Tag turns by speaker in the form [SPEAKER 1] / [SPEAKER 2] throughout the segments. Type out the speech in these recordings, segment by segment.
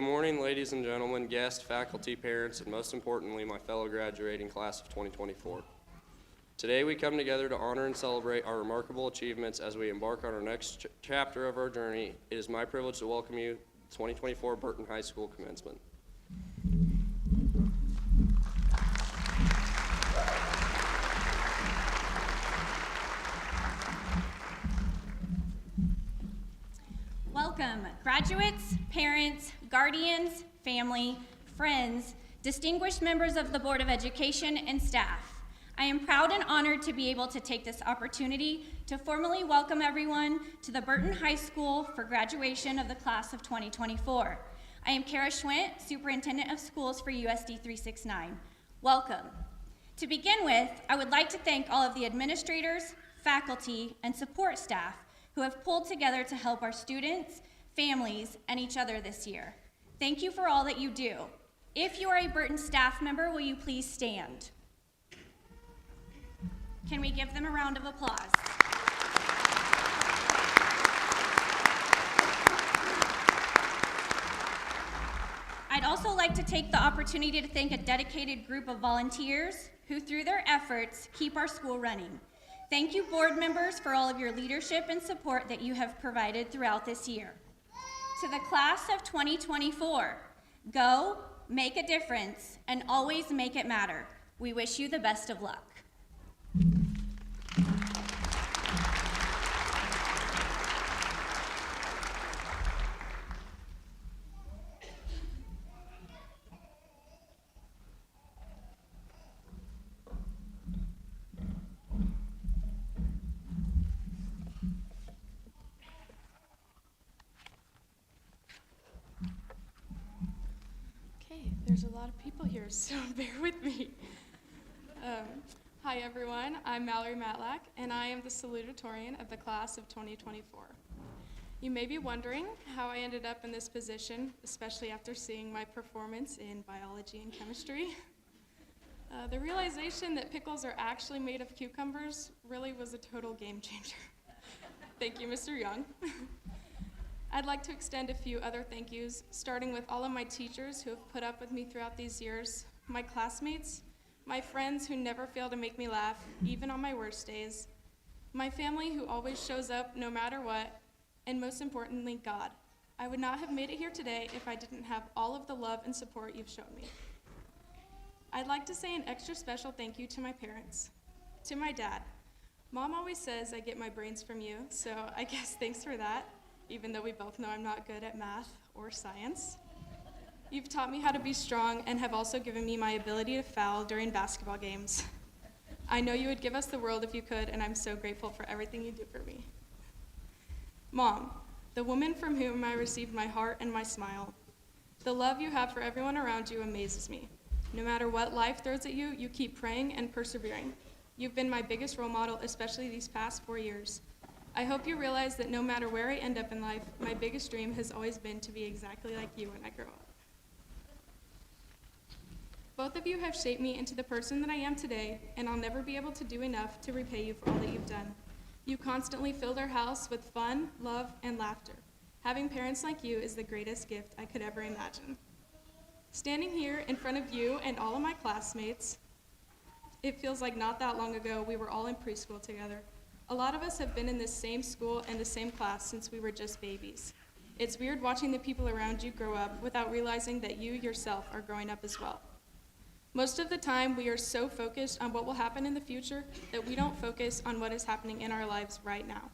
[SPEAKER 1] good morning, ladies and gentlemen, guests, faculty, parents, and most importantly, my fellow graduating class of 2024. Today we come together to honor and celebrate our remarkable achievements as we embark on our next chapter of our journey. It is my privilege to welcome you to 2024 Burrton High School Commencement.
[SPEAKER 2] Welcome, graduates, parents, guardians, family, friends, distinguished members of the Board of Education, and staff. I am proud and honored to be able to take this opportunity to formally welcome everyone to the Burrton High School for graduation of the class of 2024. I am Kara Schwint, Superintendent of Schools for USD 369. Welcome. To begin with, I would like to thank all of the administrators, faculty, and support staff who have pulled together to help our students, families, and each other this year. Thank you for all that you do. If you are a Burrton staff member, will you please stand? Can we give them a round of applause? I'd also like to take the opportunity to thank a dedicated group of volunteers who, through their efforts, keep our school running. Thank you, board members, for all of your leadership and support that you have provided throughout this year. To the class of 2024, go, make a difference, and always make it matter. We wish you the best of luck.
[SPEAKER 3] There's a lot of people here, so bear with me. Hi everyone, I'm Mallory Matlack, and I am the salutatorian of the class of 2024. You may be wondering how I ended up in this position, especially after seeing my performance in biology and chemistry. The realization that pickles are actually made of cucumbers really was a total game changer. Thank you, Mr. Young. I'd like to extend a few other thank yous, starting with all of my teachers who have put up with me throughout these years, my classmates, my friends who never fail to make me laugh, even on my worst days, my family who always shows up no matter what, and most importantly, God. I would not have made it here today if I didn't have all of the love and support you've shown me. I'd like to say an extra special thank you to my parents. To my dad. Mom always says I get my brains from you, so I guess thanks for that. Even though we both know I'm not good at math or science. You've taught me how to be strong and have also given me my ability to foul during basketball games. I know you would give us the world if you could, and I'm so grateful for everything you do for me. Mom, the woman from whom I received my heart and my smile. The love you have for everyone around you amazes me. No matter what life throws at you, you keep praying and persevering. You've been my biggest role model, especially these past 4 years. I hope you realize that no matter where I end up in life, my biggest dream has always been to be exactly like you when I grow up. Both of you have shaped me into the person that I am today, and I'll never be able to do enough to repay you for all that you've done. You constantly filled our house with fun, love, and laughter. Having parents like you is the greatest gift I could ever imagine. Standing here in front of you and all of my classmates, it feels like not that long ago we were all in preschool together. A lot of us have been in this same school and the same class since we were just babies. It's weird watching the people around you grow up without realizing that you yourself are growing up as well. Most of the time, we are so focused on what will happen in the future that we don't focus on what is happening in our lives right now.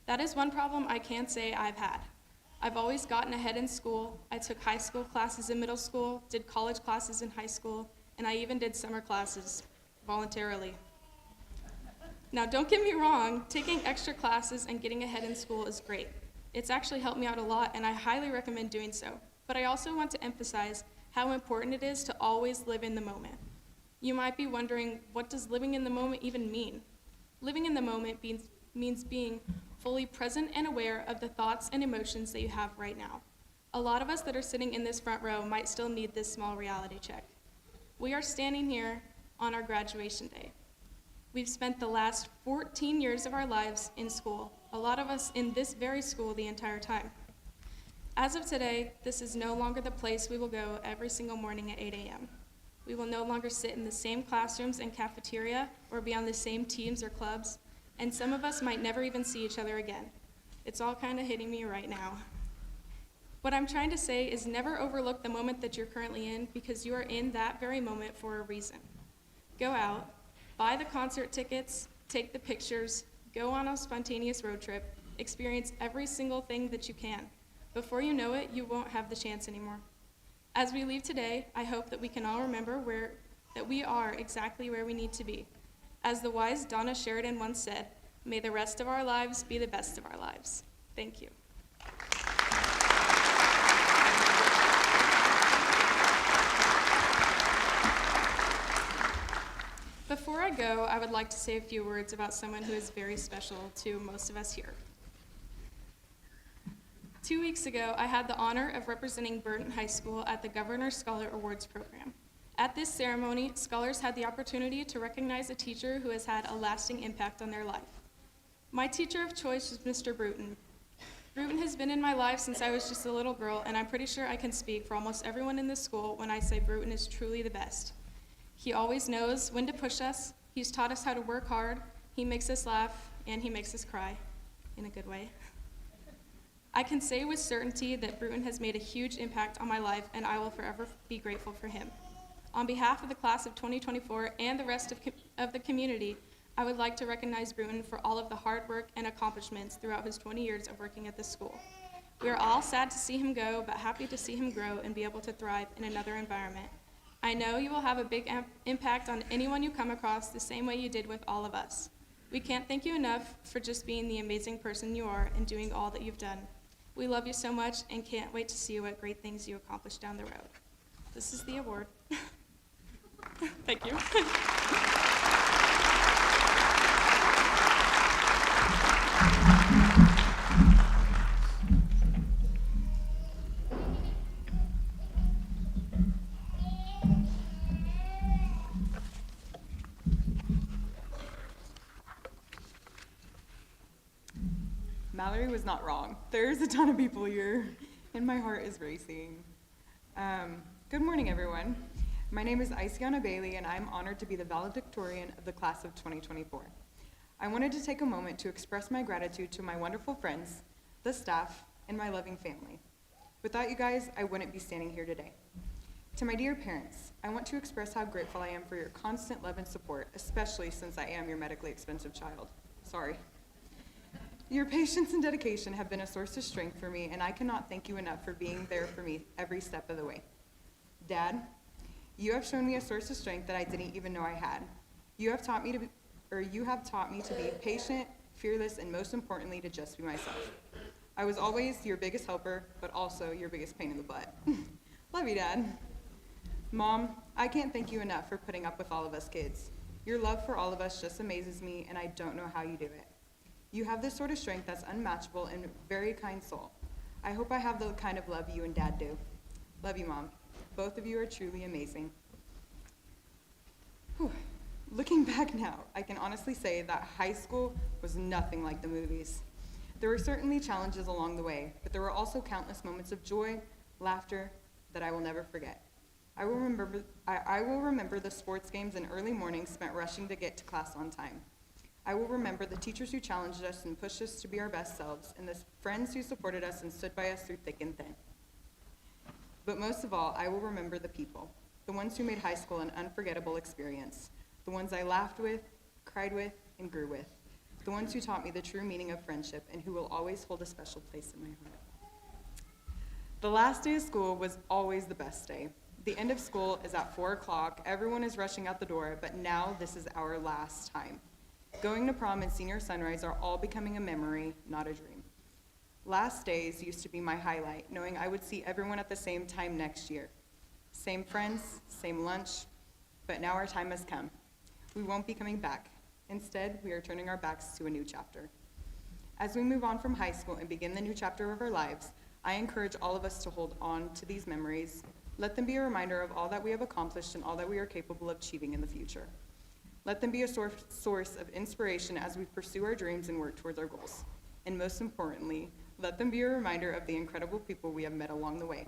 [SPEAKER 3] That is one problem I can say I've had. I've always gotten ahead in school. I took high school classes in middle school, did college classes in high school, and I even did summer classes voluntarily. Now, don't get me wrong, taking extra classes and getting ahead in school is great. It's actually helped me out a lot, and I highly recommend doing so. But I also want to emphasize how important it is to always live in the moment. You might be wondering, what does living in the moment even mean? Living in the moment means being fully present and aware of the thoughts and emotions that you have right now. A lot of us that are sitting in this front row might still need this small reality check. We are standing here on our graduation day. We've spent the last 14 years of our lives in school, a lot of us in this very school the entire time. As of today, this is no longer the place we will go every single morning at 8 a.m. We will no longer sit in the same classrooms and cafeteria or be on the same teams or clubs, and some of us might never even see each other again. It's all kind of hitting me right now. What I'm trying to say is never overlook the moment that you're currently in, because you are in that very moment for a reason. Go out, buy the concert tickets, take the pictures, go on a spontaneous road trip, experience every single thing that you can. Before you know it, you won't have the chance anymore. As we leave today, I hope that we can all remember that we are exactly where we need to be. As the wise Donna Sheridan once said, may the rest of our lives be the best of our lives. Thank you. Before I go, I would like to say a few words about someone who is very special to most of us here. 2 weeks ago, I had the honor of representing Burrton High School at the Governor's Scholar Awards program. At this ceremony, scholars had the opportunity to recognize a teacher who has had a lasting impact on their life. My teacher of choice was Mr. Burrton. Burrton has been in my life since I was just a little girl, and I'm pretty sure I can speak for almost everyone in this school when I say Burrton is truly the best. He always knows when to push us, he's taught us how to work hard, he makes us laugh, and he makes us cry, in a good way. I can say with certainty that Burrton has made a huge impact on my life, and I will forever be grateful for him. On behalf of the class of 2024 and the rest of the community, I would like to recognize Burrton for all of the hard work and accomplishments throughout his 20 years of working at this school. We are all sad to see him go, but happy to see him grow and be able to thrive in another environment. I know you will have a big impact on anyone you come across the same way you did with all of us. We can't thank you enough for just being the amazing person you are and doing all that you've done. We love you so much and can't wait to see what great things you accomplish down the road. This is the award. Thank you.
[SPEAKER 4] Mallory was not wrong. There's a ton of people here, and my heart is racing. Good morning, everyone. My name is Isiana Bailey, and I'm honored to be the valedictorian of the class of 2024. I wanted to take a moment to express my gratitude to my wonderful friends, the staff, and my loving family. Without you guys, I wouldn't be standing here today. To my dear parents, I want to express how grateful I am for your constant love and support, especially since I am your medically expensive child. Sorry. Your patience and dedication have been a source of strength for me, and I cannot thank you enough for being there for me every step of the way. Dad, you have shown me a source of strength that I didn't even know I had. You have taught me to be patient, fearless, and most importantly, to just be myself. I was always your biggest helper, but also your biggest pain in the butt. Love you, Dad. Mom, I can't thank you enough for putting up with all of us kids. Your love for all of us just amazes me, and I don't know how you do it. You have this sort of strength that's unmatchable and a very kind soul. I hope I have the kind of love you and Dad do. Love you, Mom. Both of you are truly amazing. Whew. Looking back now, I can honestly say that high school was nothing like the movies. There were certainly challenges along the way, but there were also countless moments of joy, laughter that I will never forget. I will remember the sports games and early mornings spent rushing to get to class on time. I will remember the teachers who challenged us and pushed us to be our best selves, and the friends who supported us and stood by us through thick and thin. But most of all, I will remember the people, the ones who made high school an unforgettable experience, the ones I laughed with, cried with, and grew with, the ones who taught me the true meaning of friendship and who will always hold a special place in my heart. The last day of school was always the best day. The end of school is at 4 o'clock, everyone is rushing out the door, but now this is our last time. Going to prom and senior sunrise are all becoming a memory, not a dream. Last days used to be my highlight, knowing I would see everyone at the same time next year. Same friends, same lunch, but now our time has come. We won't be coming back. Instead, we are turning our backs to a new chapter. As we move on from high school and begin the new chapter of our lives, I encourage all of us to hold on to these memories. Let them be a reminder of all that we have accomplished and all that we are capable of achieving in the future. Let them be a source of inspiration as we pursue our dreams and work towards our goals. And most importantly, Let them be a reminder of the incredible people we have met along the way,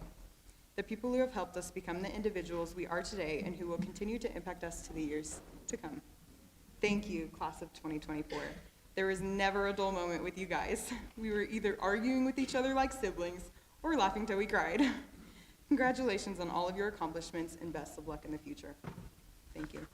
[SPEAKER 4] the people who have helped us become the individuals we are today and who will continue to impact us to the years to come. Thank you, class of 2024. There was never a dull moment with you guys. We were either arguing with each other like siblings or laughing till we cried. Congratulations on all of your accomplishments and best of luck in the future. Thank you.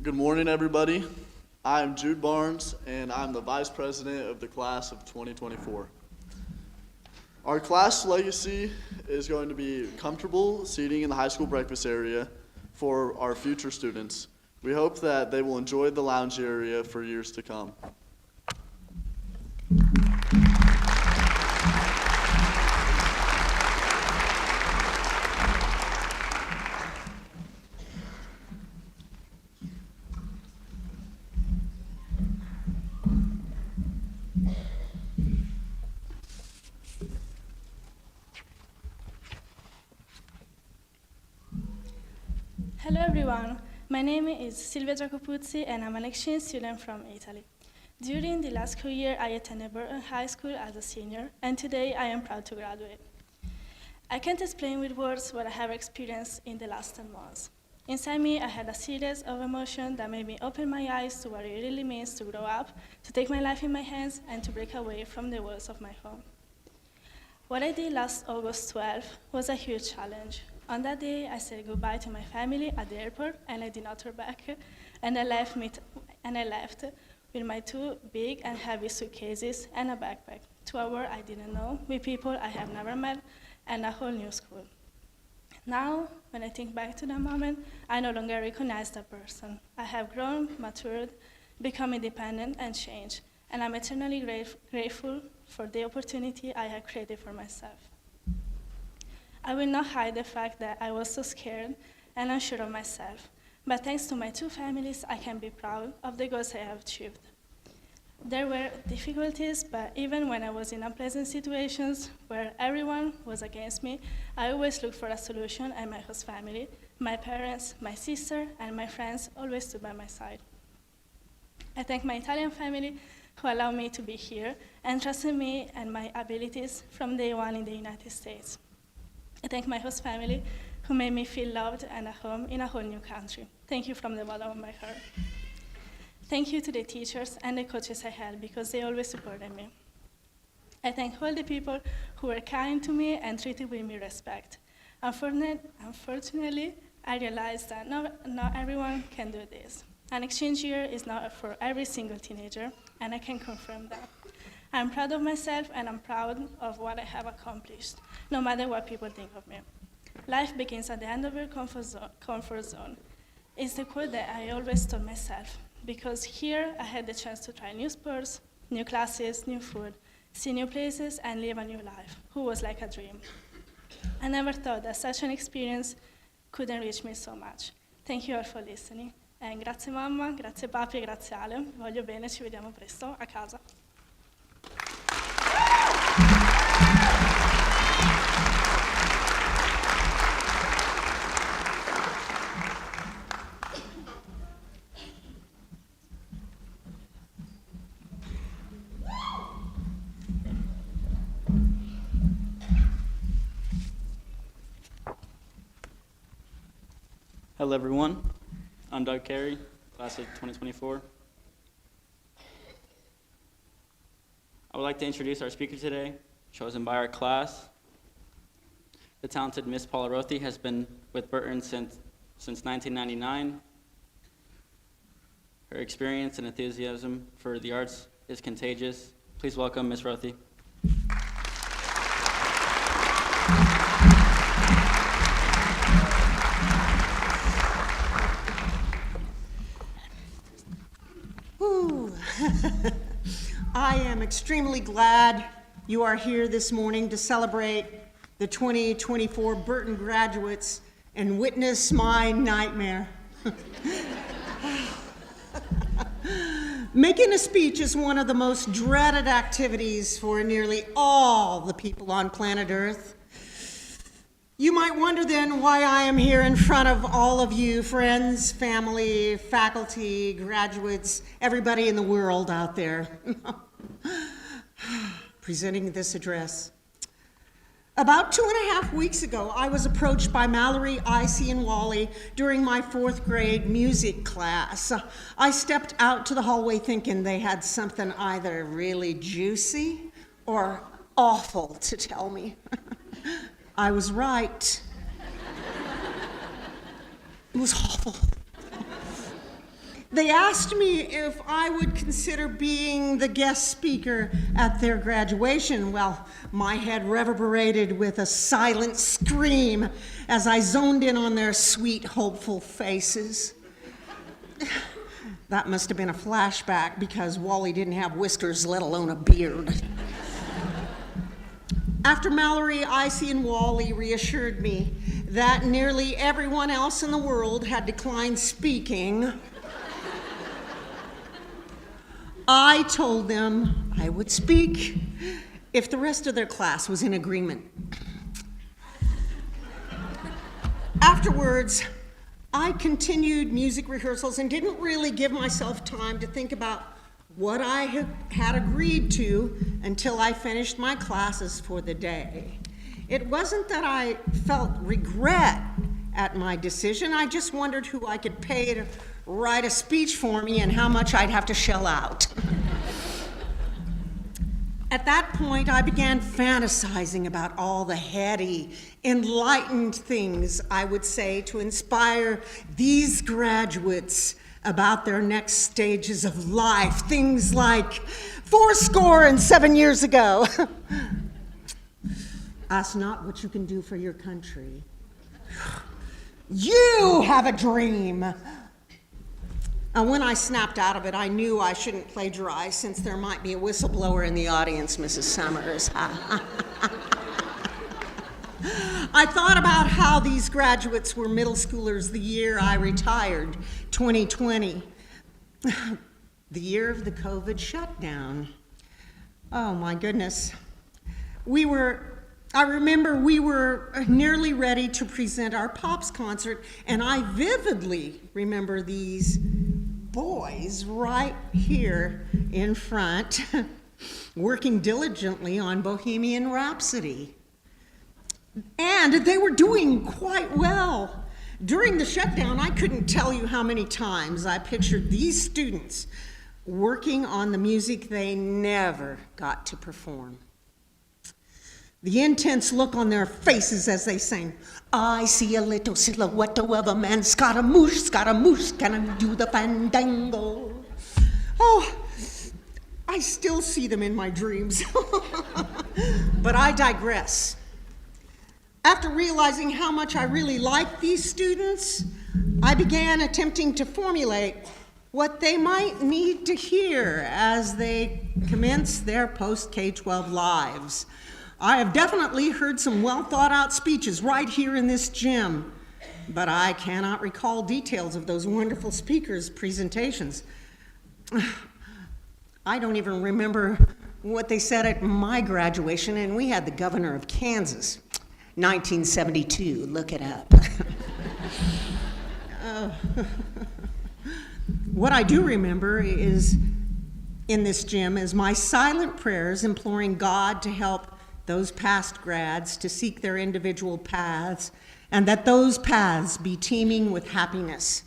[SPEAKER 5] Good morning, everybody. I'm Jude Barnes, and I'm the Vice President of the class of 2024. Our class legacy is going to be comfortable seating in the high school breakfast area for our future students. We hope that they will enjoy the lounge area for years to come.
[SPEAKER 6] Hello everyone, my name is Silvia Giacopuzzi and I'm an exchange student from Italy. During the last school year, I attended Burrton High School as a senior, and today I am proud to graduate. I can't explain with words what I have experienced in the last 10 months. Inside me, I had a series of emotions that made me open my eyes to what it really means to grow up, to take my life in my hands, and to break away from the walls of my home. What I did last August 12 was a huge challenge. On that day, I said goodbye to my family at the airport, and I did not turn back. And I left with my 2 big and heavy suitcases and a backpack to a world I didn't know, with people I have never met, and a whole new school. Now, when I think back to that moment, I no longer recognize that person. I have grown, matured, become independent, and changed, and I'm eternally grateful for the opportunity I have created for myself. I will not hide the fact that I was so scared and unsure of myself, but thanks to my 2 families, I can be proud of the goals I have achieved. There were difficulties, but even when I was in unpleasant situations where everyone was against me, I always looked for a solution, and my host family, my parents, my sister, and my friends always stood by my side. I thank my Italian family who allowed me to be here and trusted me and my abilities from day one in the United States. I thank my host family who made me feel loved and at home in a whole new country. Thank you from the bottom of my heart. Thank you to the teachers and the coaches I had because they always supported me. I thank all the people who were kind to me and treated with me respect. Unfortunately, I realized that not everyone can do this. An exchange year is not for every single teenager, and I can confirm that. I'm proud of myself, and I'm proud of what I have accomplished, no matter what people think of me. Life begins at the end of your comfort zone. It's the quote that I always told myself, because here I had the chance to try new sports, new classes, new food, see new places, and live a new life, who was like a dream. I never thought that such an experience could enrich me so much. Thank you all for listening. And grazie mamma, grazie papi, grazie Ale. Vi voglio bene, ci vediamo presto a casa.
[SPEAKER 7] Hello everyone, I'm Doug Carey, class of 2024. I would like to introduce our speaker today, chosen by our class. The talented Miss Paula Rothi has been with Burton since 1999. Her experience and enthusiasm for the arts is contagious. Please welcome Miss Rothi.
[SPEAKER 8] I am extremely glad you are here this morning to celebrate the 2024 Burton graduates and witness my nightmare. Making a speech is one of the most dreaded activities for nearly all the people on planet Earth. You might wonder then why I am here in front of all of you, friends, family, faculty, graduates, everybody in the world out there, presenting this address. About 2.5 weeks ago, I was approached by Mallory, Icy, and Wally during my 4th grade music class. I stepped out to the hallway thinking they had something either really juicy or awful to tell me. I was right. It was awful. They asked me if I would consider being the guest speaker at their graduation. Well, my head reverberated with a silent scream as I zoned in on their sweet, hopeful faces. That must have been a flashback because Wally didn't have whiskers, let alone a beard. After Mallory, Icy, and Wally reassured me that nearly everyone else in the world had declined speaking, I told them I would speak if the rest of their class was in agreement. Afterwards, I continued music rehearsals and didn't really give myself time to think about what I had agreed to until I finished my classes for the day. It wasn't that I felt regret at my decision, I just wondered who I could pay to write a speech for me and how much I'd have to shell out. At that point, I began fantasizing about all the heady, enlightened things I would say to inspire these graduates about their next stages of life. Things like 7 years ago. Ask not what you can do for your country. You have a dream. And when I snapped out of it, I knew I shouldn't plagiarize since there might be a whistleblower in the audience, Mrs. Summers. I thought about how these graduates were middle schoolers the year I retired, 2020, the year of the COVID shutdown. Oh my goodness. I remember we were nearly ready to present our Pops concert, and I vividly remember these boys right here in front working diligently on Bohemian Rhapsody. And they were doing quite well. During the shutdown, I couldn't tell you how many times I pictured these students working on the music they never got to perform. The intense look on their faces as they sang, I see a little silhouette of a man, Scaramouche, can I do the fandango? Oh, I still see them in my dreams. But I digress. After realizing how much I really liked these students, I began attempting to formulate what they might need to hear as they commence their post-K-12 lives. I have definitely heard some well-thought-out speeches right here in this gym, but I cannot recall details of those wonderful speakers' presentations. I don't even remember what they said at my graduation, and we had the governor of Kansas, 1972, look it up. What I do remember is, in this gym, is my silent prayers imploring God to help those past grads to seek their individual paths, and that those paths be teeming with happiness.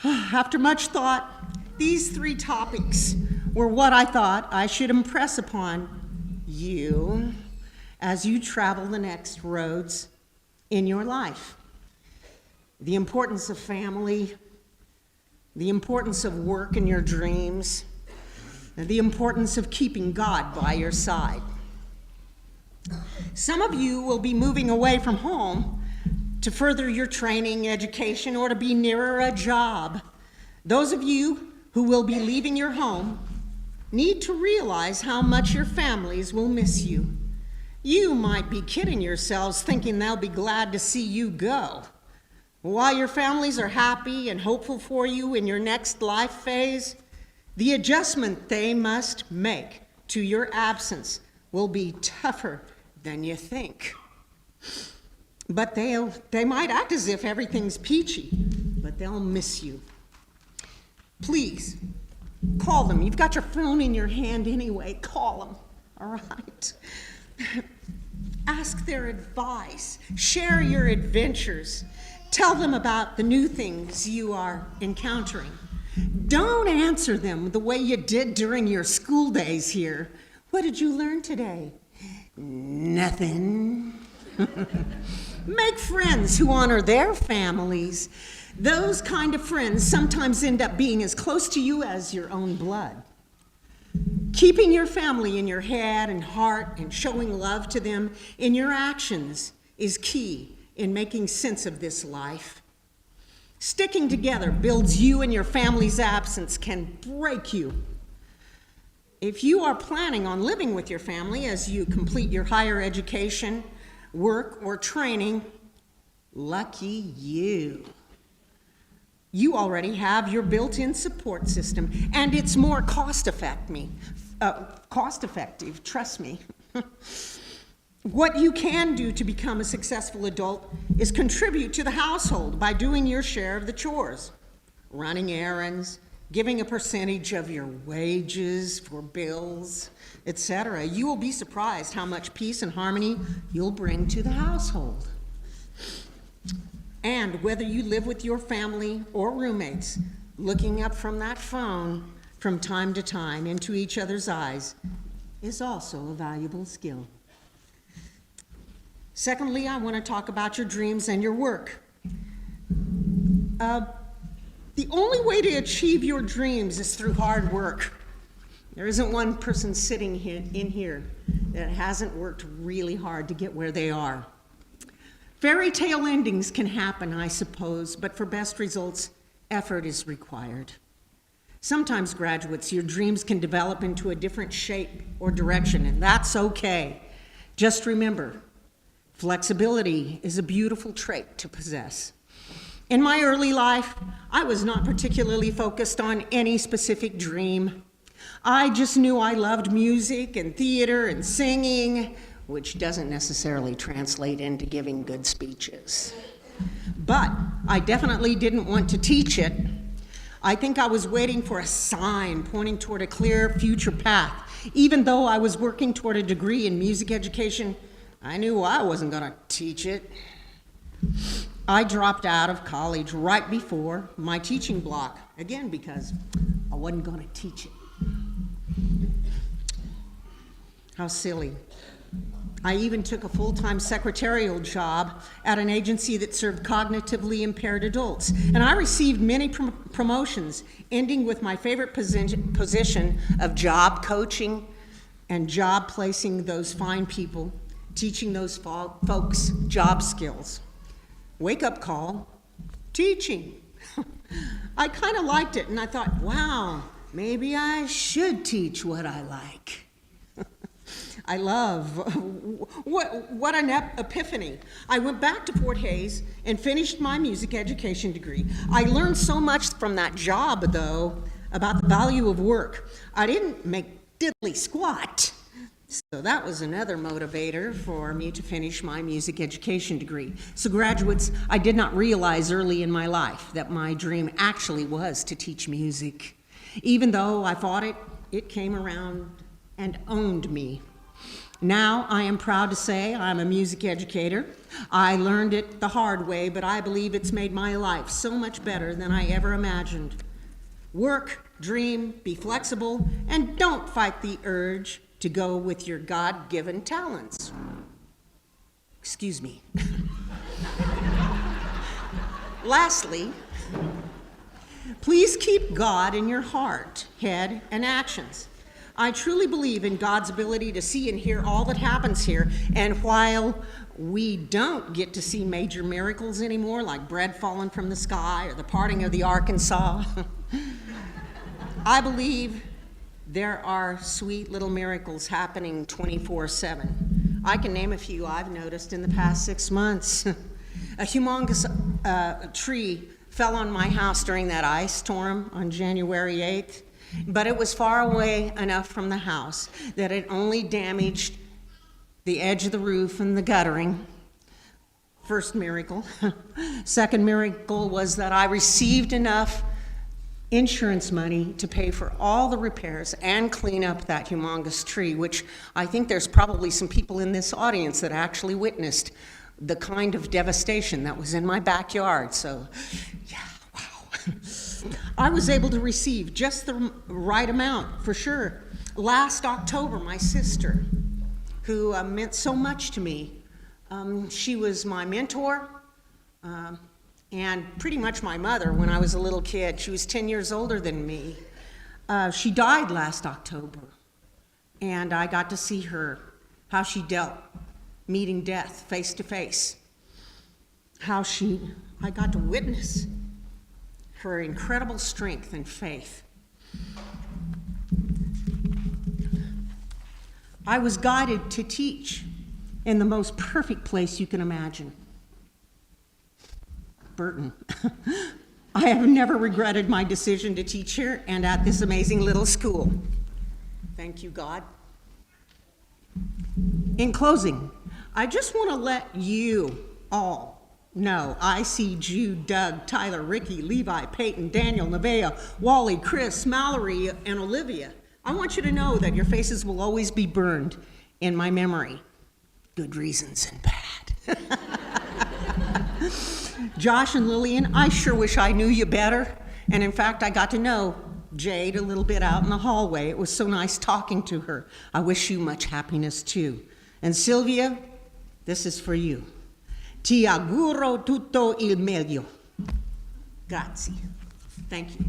[SPEAKER 8] After much thought, these 3 topics were what I thought I should impress upon you as you travel the next roads in your life. The importance of family, the importance of work and your dreams, and the importance of keeping God by your side. Some of you will be moving away from home to further your training, education, or to be nearer a job. Those of you who will be leaving your home need to realize how much your families will miss you. You might be kidding yourselves thinking they'll be glad to see you go. While your families are happy and hopeful for you in your next life phase, the adjustment they must make to your absence will be tougher than you think. But they might act as if everything's peachy, but they'll miss you. Please, call them. You've got your phone in your hand anyway. Call them, all right? Ask their advice. Share your adventures. Tell them about the new things you are encountering. Don't answer them the way you did during your school days here. What did you learn today? Nothing. Make friends who honor their families. Those kind of friends sometimes end up being as close to you as your own blood. Keeping your family in your head and heart and showing love to them in your actions is key in making sense of this life. Sticking together builds you, and your family's absence can break you. If you are planning on living with your family as you complete your higher education, work, or training, lucky you. You already have your built-in support system, and it's more cost-effective, trust me. What you can do to become a successful adult is contribute to the household by doing your share of the chores, running errands, giving a percentage of your wages for bills, etc. You will be surprised how much peace and harmony you'll bring to the household. And whether you live with your family or roommates, looking up from that phone from time to time into each other's eyes is also a valuable skill. Secondly, I want to talk about your dreams and your work. The only way to achieve your dreams is through hard work. There isn't one person sitting in here that hasn't worked really hard to get where they are. Fairy tale endings can happen, I suppose, but for best results, effort is required. Sometimes, graduates, your dreams can develop into a different shape or direction, and that's okay. Just remember, flexibility is a beautiful trait to possess. In my early life, I was not particularly focused on any specific dream. I just knew I loved music and theater and singing, which doesn't necessarily translate into giving good speeches. But I definitely didn't want to teach it. I think I was waiting for a sign pointing toward a clear future path. Even though I was working toward a degree in music education, I knew I wasn't going to teach it. I dropped out of college right before my teaching block, again because I wasn't going to teach it. How silly. I even took a full-time secretarial job at an agency that served cognitively impaired adults, and I received many promotions, ending with my favorite position of job coaching and job placing those fine people, teaching those folks job skills. Wake-up call, teaching. I kind of liked it, and I thought, wow, maybe I should teach what I like. I love, what an epiphany. I went back to Fort Hays and finished my music education degree. I learned so much from that job, though, about the value of work. I didn't make diddly squat. So that was another motivator for me to finish my music education degree. So graduates, I did not realize early in my life that my dream actually was to teach music. Even though I fought it, it came around and owned me. Now I am proud to say I'm a music educator. I learned it the hard way, but I believe it's made my life so much better than I ever imagined. Work, dream, be flexible, and don't fight the urge to go with your God-given talents. Excuse me. Lastly, please keep God in your heart, head, and actions. I truly believe in God's ability to see and hear all that happens here, and while we don't get to see major miracles anymore, like bread falling from the sky or the parting of the Arkansas, I believe there are sweet little miracles happening 24/7. I can name a few I've noticed in the past 6 months. A humongous tree fell on my house during that ice storm on January 8th, but it was far away enough from the house that it only damaged the edge of the roof and the guttering. First miracle. Second miracle was that I received enough insurance money to pay for all the repairs and clean up that humongous tree, which I think there's probably some people in this audience that actually witnessed the kind of devastation that was in my backyard. So, yeah, wow. I was able to receive just the right amount, for sure. Last October, my sister, who meant so much to me, She was my mentor and pretty much my mother when I was a little kid. She was 10 years older than me. She died last October, and I got to see her, how she dealt meeting death face to face, I got to witness her incredible strength and faith. I was guided to teach in the most perfect place you can imagine, Burton. I have never regretted my decision to teach here and at this amazing little school. Thank you, God. In closing, I just want to let you all know I see Jude, Doug, Tyler, Ricky, Levi, Peyton, Daniel, Nevaeh, Wally, Chris, Mallory, and Olivia. I want you to know that your faces will always be burned in my memory. Good reasons and bad. Josh and Lillian, I sure wish I knew you better. And in fact, I got to know Jade a little bit out in the hallway. It was so nice talking to her. I wish you much happiness too. And Sylvia, this is for you. Ti auguro tutto il meglio. Grazie. Thank you.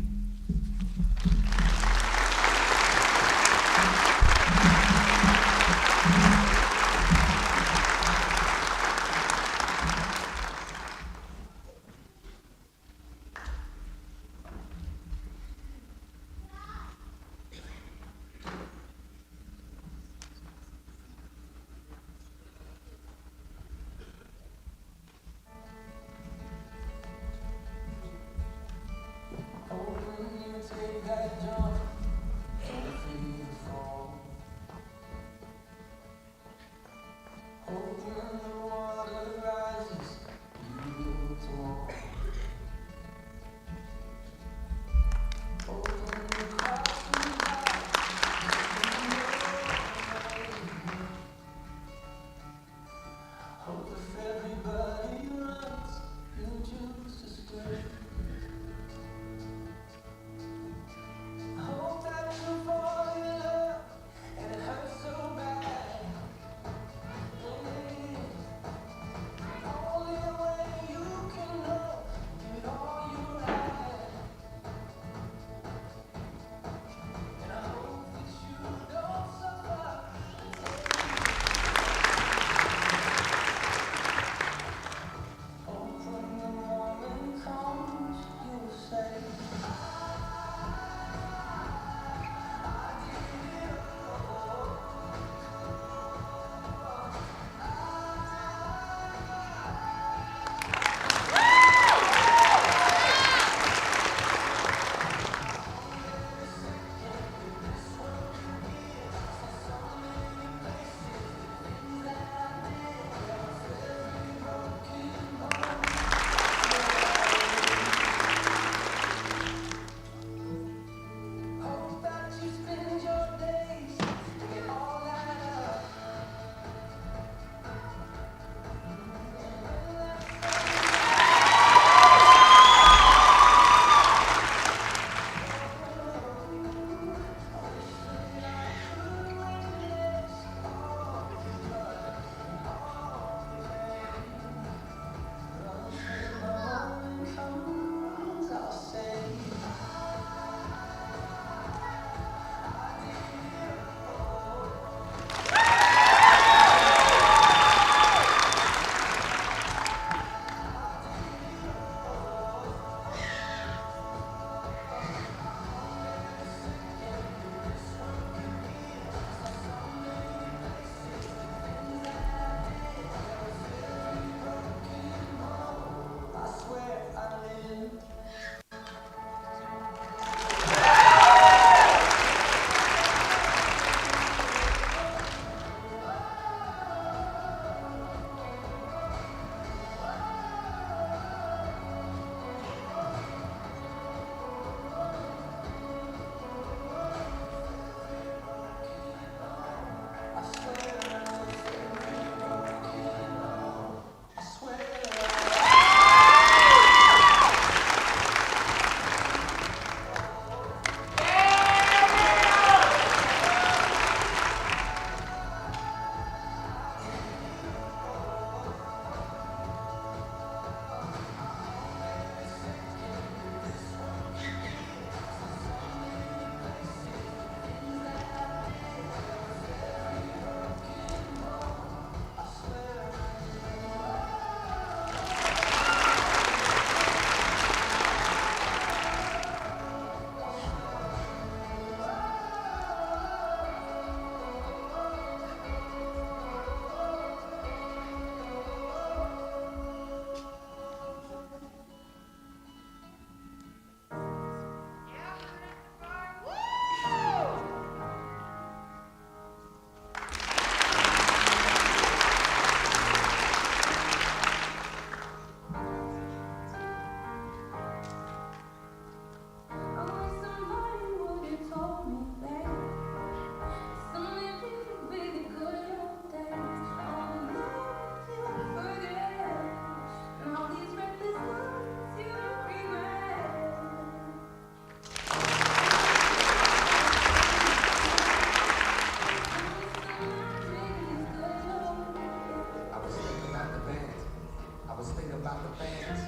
[SPEAKER 9] about the fans.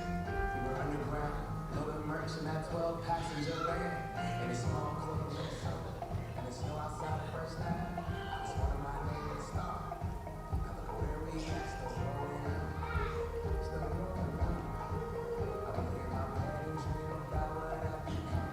[SPEAKER 9] We were underground, loaded merch in that 12-passenger van. In a small corner of summer, and the snow outside the first night. I just wanted my name to start. Now look where we at, still rolling up. Still rolling up. I don't hear my pain, dream about what I've become.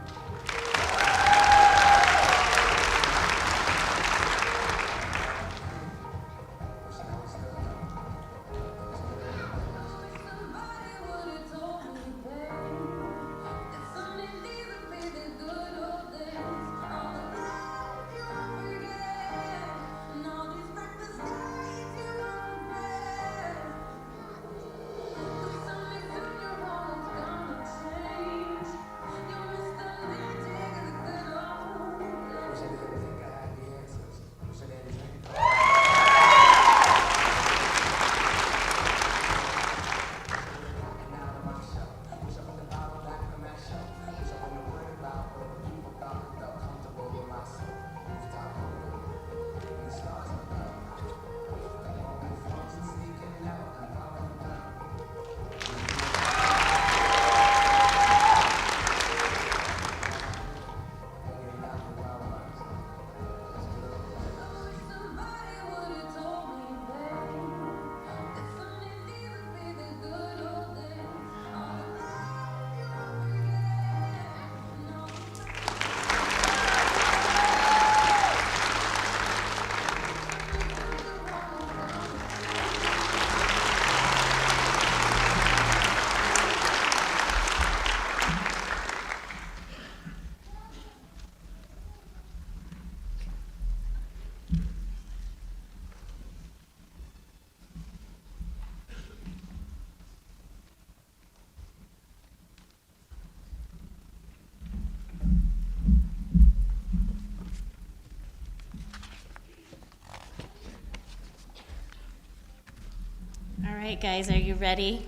[SPEAKER 10] All right, guys, are you ready?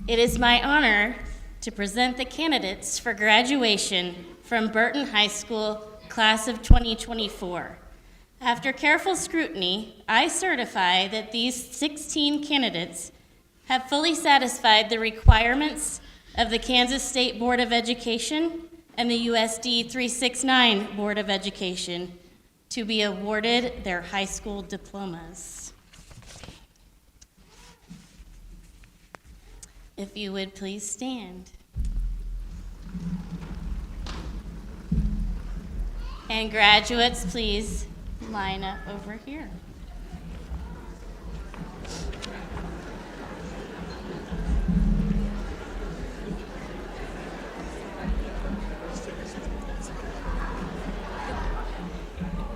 [SPEAKER 10] It is my honor to present the candidates for graduation from Burton High School, class of 2024. After careful scrutiny, I certify that these 16 candidates have fully satisfied the requirements of the Kansas State Board of Education and the USD 369 Board of Education to be awarded their high school diplomas. If you would please stand. And graduates, please line up over here.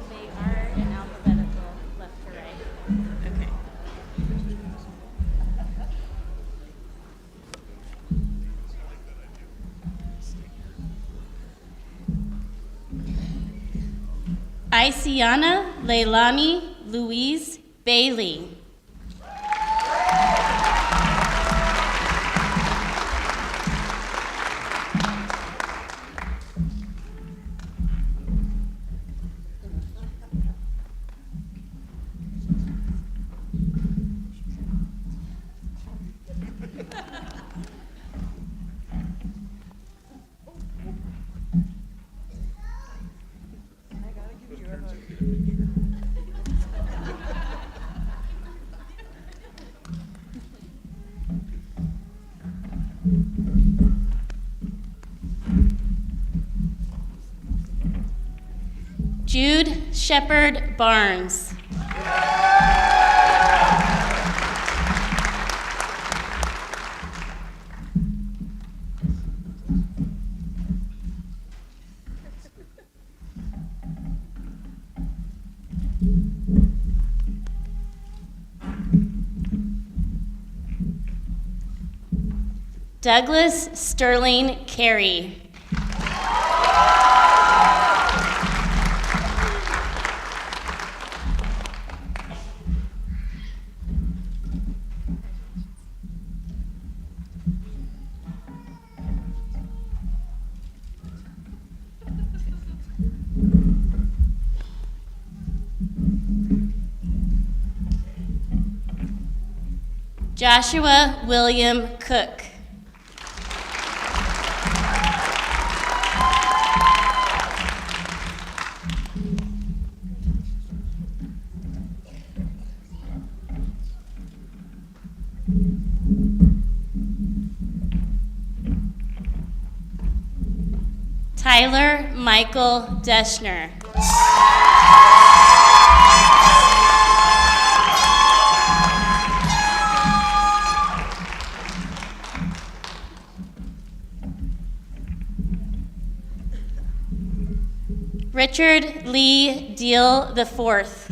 [SPEAKER 10] They are in alphabetical left to right. Okay. Isiana Leilani Louise Bailey. Jude Shepard Barnes. Douglas Sterling Carey. Joshua William Cook. Tyler Michael Deschner. Richard Lee Deal IV.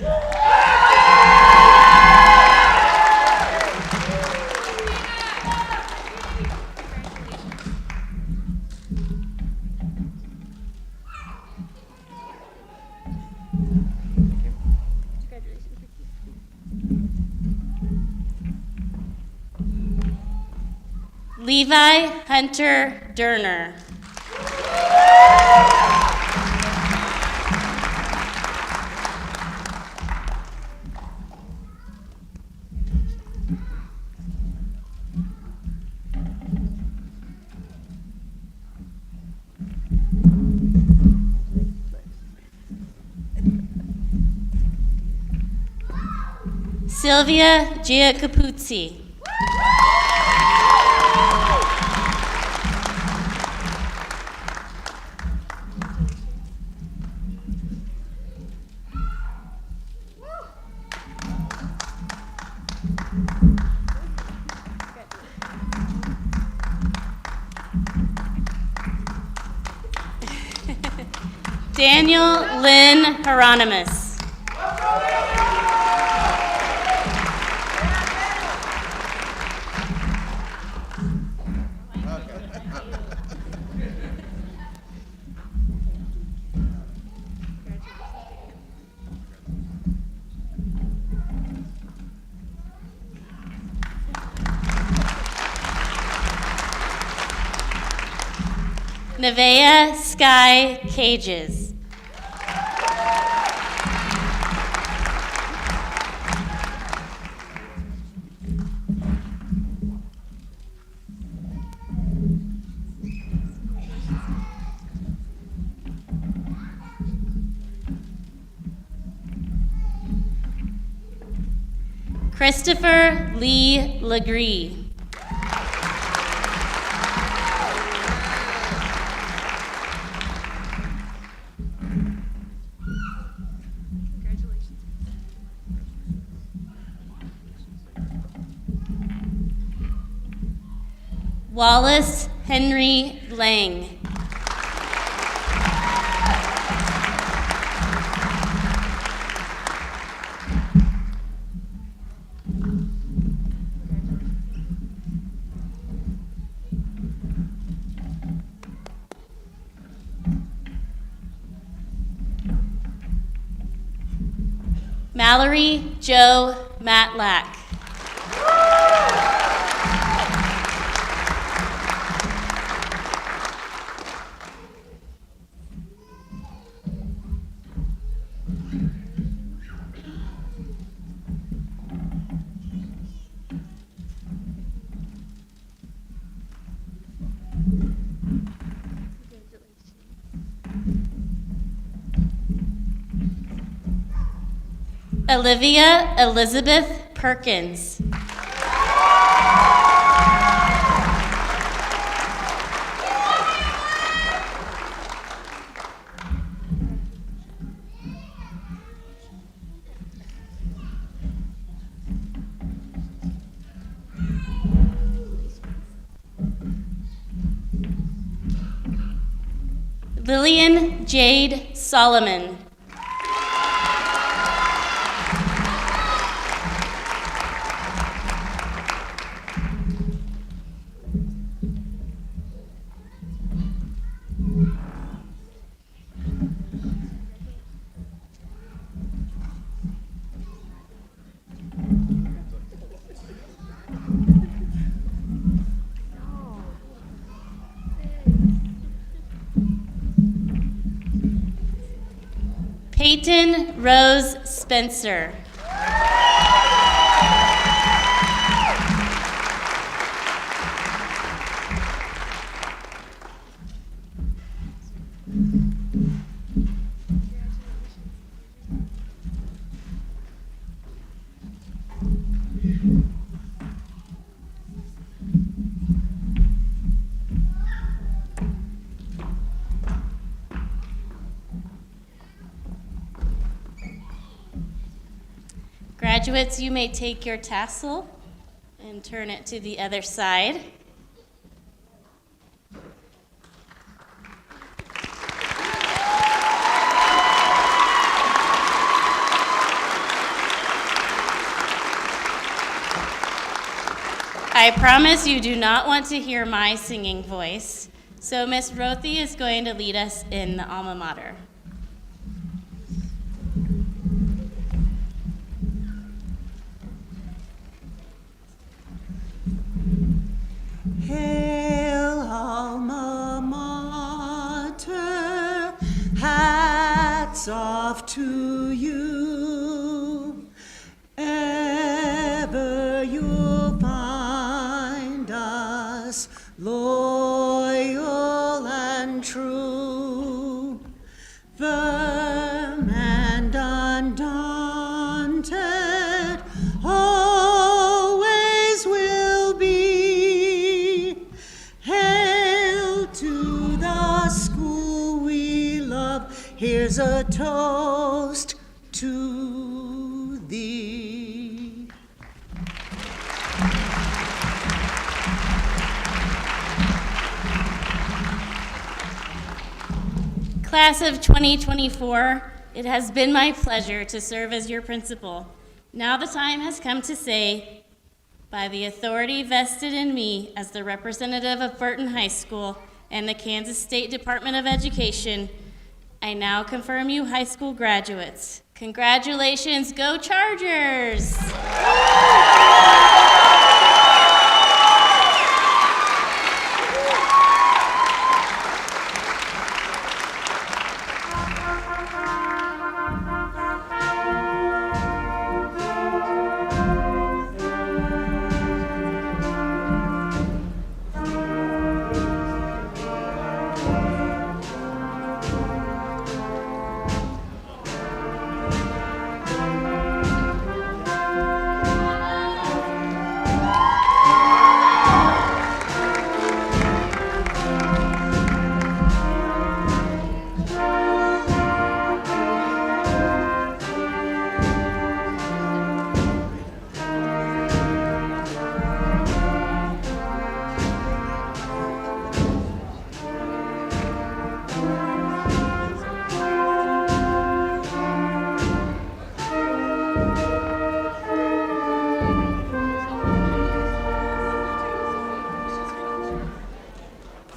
[SPEAKER 10] Levi Hunter Durner. Sylvia Giacopuzzi. Daniel Lynn Hieronymus. Nevaeh Sky Cages. Christopher Lee Legree. Wallace Henry Lang. Mallory Jo Matlack. Olivia Elizabeth Perkins. Lillian Jade Solomon. Peyton Rose Spencer. Graduates, you may take your tassel and turn it to the other side. I promise you do not want to hear my singing voice, so Miss Rothy is going to lead us in the alma mater.
[SPEAKER 8] Hail, alma mater, hats off to you. Ever you'll find us loyal and true, firm and undaunted, always will be. Hail to the school we love, here's a toast to thee.
[SPEAKER 10] Class of 2024, it has been my pleasure to serve as your principal. Now the time has come to say, by the authority vested in me as the representative of Burrton High School and the Kansas State Department of Education, I now confirm you high school graduates. Congratulations, go Chargers!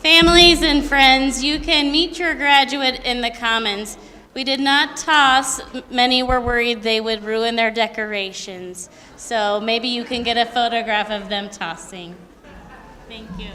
[SPEAKER 10] Families and friends, you can meet your graduate in the Commons. We did not toss. Many were worried they would ruin their decorations. So maybe you can get a photograph of them tossing. Thank you.